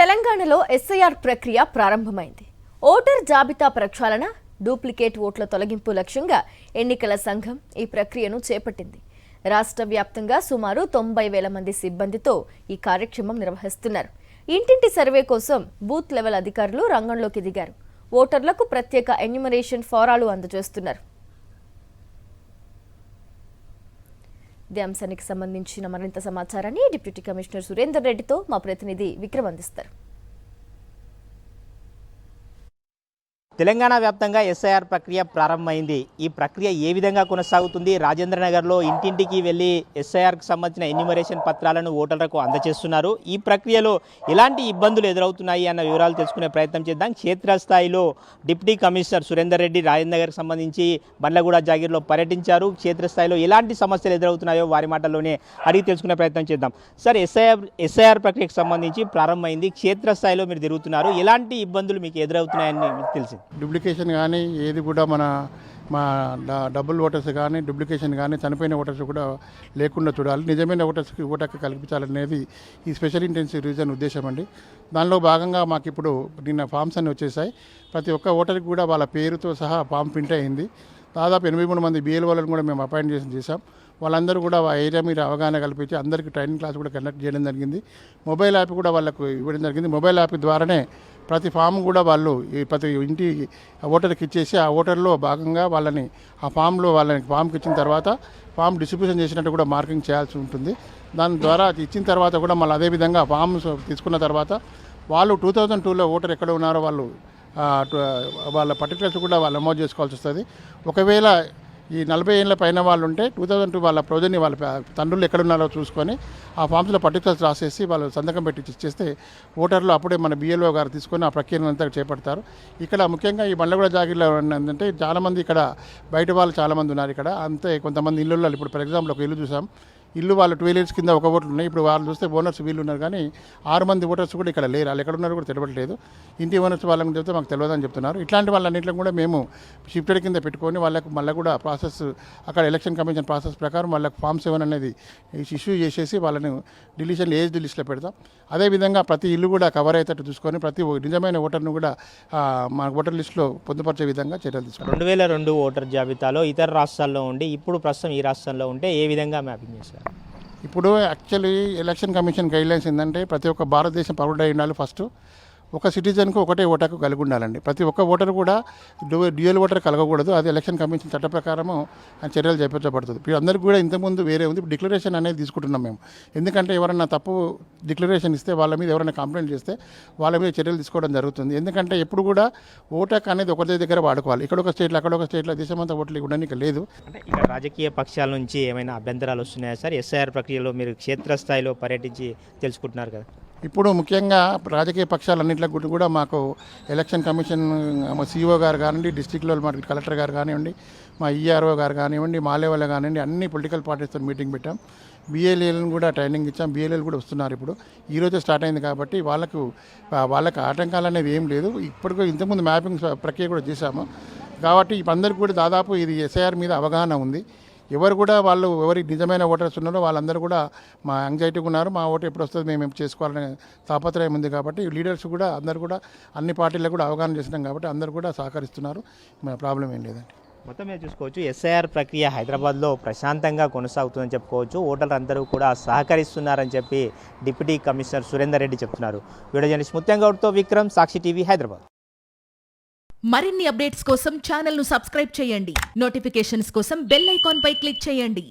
తెలంగాణలో ఎస్ఐఆర్ ప్రక్రియ ప్రారంభమైంది. ఓటర్ జాబితా ప్రక్షాళన, డూప్లికేట్ ఓట్ల తొలగింపు లక్ష్యంగా ఎన్నికల సంఘం ఈ ప్రక్రియను చేపట్టింది. రాష్ట్ర వ్యాప్తంగా సుమారు 90,000 మంది సిబ్బందితో ఈ కార్యక్రమం నిర్వహిస్తున్నారు. ఇంటింటి సర్వే కోసం బూత్ లెవెల్ అధికారులు రంగంలోకి దిగారు. ఓటర్లకు ప్రత్యేక ఎన్యూమరేషన్ ఫారాలు అందజేస్తున్నారు. ఇదే అంశానికి సంబంధించిన మరింత సమాచారాన్ని డిప్యూటీ కమిషనర్ సురేందర్ రెడ్డితో మా ప్రతినిధి విక్రమ్ అందిస్తారు. తెలంగాణ వ్యాప్తంగా ఎస్ఐఆర్ ప్రక్రియ ప్రారంభమైంది. ఈ ప్రక్రియ ఏ విధంగా కొనసాగుతుంది? రాజేంద్రనగర్లో ఇంటింటికి వెళ్ళి ఎస్ఐఆర్కి సంబంధించిన ఎన్యూమరేషన్ పత్రాలను ఓటర్లకు అందజేస్తున్నారు. ఈ ప్రక్రియలో ఎలాంటి ఇబ్బందులు ఎదురవుతున్నాయి అన్న వివరాలు తెలుసుకునే ప్రయత్నం చేద్దాం. క్షేత్రస్థాయిలో డిప్యూటీ కమిషనర్ సురేందర్ రెడ్డి రాజేంద్రనగర్కి సంబంధించి బండ్లగూడ జాగీర్లో పర్యటించారు. క్షేత్రస్థాయిలో ఎలాంటి సమస్యలు ఎదురవుతున్నాయో వారి మాటల్లోనే అడిగి తెలుసుకునే ప్రయత్నం చేద్దాం. సార్, ఎస్ఐఆర్ ప్రక్రియకు సంబంధించి ప్రారంభమైంది. క్షేత్రస్థాయిలో మీరు తిరుగుతున్నారు. ఎలాంటి ఇబ్బందులు మీకు ఎదురవుతున్నాయని మీకు తెలిసింది? డూప్లికేషన్ కానీ ఏది కూడా మా డబుల్ ఓటర్స్ కానీ డూప్లికేషన్ కానీ చనిపోయిన ఓటర్స్ కూడా లేకుండా చూడాలి. నిజమైన ఓటర్స్కి ఓటు హక్కు కల్పించాలనేది ఈ స్పెషల్ ఇంటెన్సివ్ రివిజన్ ఉద్దేశం అండి. దానిలో భాగంగా మాకు ఇప్పుడు నిన్న ఫామ్స్ అన్ని వచ్చేసాయి. ప్రతి ఒక్క ఓటర్కి కూడా వాళ్ళ పేరుతో సహా ఫామ్ ప్రింట్ అయింది. దాదాపు 83 మంది BLOలను కూడా మేము అపాయింట్ చేసాం. వాళ్ళందరూ కూడా ఆ ఏరియా మీద అవగాహన కల్పించి అందరికీ ట్రైనింగ్ క్లాస్ కూడా కండక్ట్ చేయడం జరిగింది. మొబైల్ యాప్ కూడా వాళ్ళకు ఇవ్వడం జరిగింది. మొబైల్ యాప్ ద్వారానే ప్రతి ఫామ్ కూడా వాళ్ళు ప్రతి ఇంటి ఓటర్కి ఇచ్చేసి ఆ ఓటర్లో భాగంగా వాళ్ళని ఆ ఫామ్కి ఇచ్చిన తర్వాత ఫామ్ డిస్ట్రిబ్యూషన్ చేసినట్టు కూడా మార్కింగ్ చేయాల్సి ఉంటుంది. దాని ద్వారా ఇచ్చిన తర్వాత కూడా మళ్ళీ అదేవిధంగా ఫామ్స్ తీసుకున్న తర్వాత వాళ్ళు 2002లో ఓటర్ ఎక్కడ ఉన్నారో వాళ్ళ పర్టికులర్స్ కూడా వాళ్ళు నమోదు చేసుకోవాల్సి వస్తుంది. ఒకవేళ ఈ 40 ఏళ్ళ పైన వాళ్ళు ఉంటే 2002 వాళ్ళ ప్రొజని వాళ్ళ తండ్రులు ఎక్కడున్నారో చూసుకొని ఆ ఫామ్స్లో పర్టికులర్స్ రాసేసి వాళ్ళు సంతకం పెట్టి ఇచ్చేస్తే ఓటర్లు అప్పుడే మన BLO గారు తీసుకొని ఆ ప్రక్రియను అంతా చేపడతారు. ఇక్కడ ముఖ్యంగా ఈ బండ్లగూడ జాగీర్లో ఏంటంటే చాలామంది ఇక్కడ బయట వాళ్ళు చాలామంది ఉన్నారు. ఇక్కడ అంతే కొంతమంది ఇల్లుల్లో ఇప్పుడు ఫర్ ఎగ్జాంపుల్ ఒక ఇల్లు చూసాం. ఇల్లు వాళ్ళు 12 ఇయర్స్ కింద ఒక ఓట్లు ఉన్నాయి. ఇప్పుడు వాళ్ళు చూస్తే ఓనర్స్ వీళ్ళు ఉన్నారు, కానీ 6 మంది ఓటర్స్ కూడా ఇక్కడ లేరు. వాళ్ళు ఎక్కడ ఉన్నారు కూడా తెలియట్లేదు. ఇంటి ఓనర్స్ వాళ్ళని చెప్తే మాకు తెలియదని చెప్తున్నారు. ఇట్లాంటి వాళ్ళన్నింటిలో కూడా మేము షిఫ్టెడ్ కింద పెట్టుకొని వాళ్ళకు మళ్ళీ కూడా ప్రాసెస్ అక్కడ ఎలక్షన్ కమిషన్ ప్రాసెస్ ప్రకారం వాళ్ళకి ఫామ్ 7 అనేది ఇష్యూ చేసేసి వాళ్ళని ఏజ్ లిస్ట్లో పెడతాం. అదేవిధంగా ప్రతి ఇల్లు కూడా కవర్ అయ్యేటట్టు చూసుకొని ప్రతి నిజమైన ఓటర్ను కూడా మా ఓటర్ లిస్టులో పొందుపరిచే విధంగా చర్యలు తీసుకుంటాం. 2002 ఓటర్ జాబితాలో ఇతర రాష్ట్రాల్లో ఉండి ఇప్పుడు ప్రస్తుతం ఈ రాష్ట్రంలో ఉంటే ఏ విధంగా మ్యాపింగ్ చేశారు? ఇప్పుడు యాక్చువల్లీ ఎలక్షన్ కమిషన్ గైడ్లైన్స్ ఏంటంటే ప్రతి ఒక్క భారతదేశం పౌరుడు అయి ఉండాలి. ఫస్ట్ ఒక సిటిజన్కు ఒకటే ఓటు హక్కు కలిగి ఉండాలండి. ప్రతి ఒక్క ఓటర్ కూడా డ్యూయల్ ఓటర్ కలగకూడదు. అది ఎలక్షన్ కమిషన్ చట్ట ప్రకారము చర్యలు చేపట్టబడుతుంది. ఇప్పుడు అందరికీ కూడా ఇంతకుముందు వేరే ఉంది. ఇప్పుడు డిక్లరేషన్ అనేది తీసుకుంటున్నాం మేము. ఎందుకంటే ఎవరైనా తప్పు డిక్లరేషన్ ఇస్తే వాళ్ళ మీద ఎవరైనా కంప్లైంట్ చేస్తే వాళ్ళ మీద చర్యలు తీసుకోవడం జరుగుతుంది. ఎందుకంటే ఎప్పుడు కూడా ఓటు హక్కు అనేది ఒకరి దగ్గర వాడుకోవాలి. ఇక్కడ ఒక స్టేట్లో అక్కడ ఒక స్టేట్లో దేశమంతా ఓట్లు ఉండడానికి లేదు. అంటే ఇక రాజకీయ పక్షాల నుంచి ఏమైనా అభ్యంతరాలు వస్తున్నాయా సార్? ఎస్ఐఆర్ ప్రక్రియలో మీరు క్షేత్రస్థాయిలో పర్యటించి తెలుసుకుంటున్నారు కదా. ఇప్పుడు ముఖ్యంగా రాజకీయ పక్షాలన్నింటిలో కూడా మాకు ఎలక్షన్ కమిషన్ CEO గారు కానివ్వండి, డిస్ట్రిక్ట్లో మా కలెక్టర్ గారు కానివ్వండి, మా ERO గారు కానివ్వండి, మా లెవెల్ కానివ్వండి, అన్ని పొలిటికల్ పార్టీస్తో మీటింగ్ పెట్టాం. BLAలను కూడా ట్రైనింగ్ ఇచ్చాం. BLAలు కూడా వస్తున్నారు. ఇప్పుడు ఈరోజు స్టార్ట్ అయింది కాబట్టి వాళ్ళకి ఆటంకాలు అనేది ఏం లేదు. ఇప్పటికీ ఇంతకుముందు మ్యాపింగ్ ప్రక్రియ కూడా చేశాము కాబట్టి అందరికీ కూడా దాదాపు ఇది SIR మీద అవగాహన ఉంది. ఎవరు కూడా ఎవరి నిజమైన ఓటర్స్ ఉన్నారో వాళ్ళందరూ కూడా మా యాంగ్జైటీగా ఉన్నారు. మా ఓటు ఎప్పుడు వస్తుంది మేము చేసుకోవాలనే తాపత్రయం ఉంది కాబట్టి లీడర్స్ కూడా అందరూ కూడా అన్ని పార్టీలకు కూడా అవగాహన చేసినాం కాబట్టి అందరూ కూడా సహకరిస్తున్నారు. ప్రాబ్లం ఏం లేదండి. మొత్తం మీద చూసుకోవచ్చు ఎస్ఐఆర్ ప్రక్రియ హైదరాబాద్లో ప్రశాంతంగా కొనసాగుతుందని చెప్పుకోవచ్చు. ఓటర్లు అందరూ కూడా సహకరిస్తున్నారని చెప్పి డిప్యూటీ కమిషనర్ సురేందర్ రెడ్డి చెప్తున్నారు. వీడియో జర్నలిస్ట్ ముత్యం గౌడ్తో విక్రమ్, సాక్షి టీవీ, హైదరాబాద్. మరిన్ని అప్డేట్స్ కోసం ఛానల్ను సబ్స్క్రైబ్ చేయండి. నోటిఫికేషన్స్ కోసం బెల్ ఐకాన్ పై క్లిక్ చేయండి.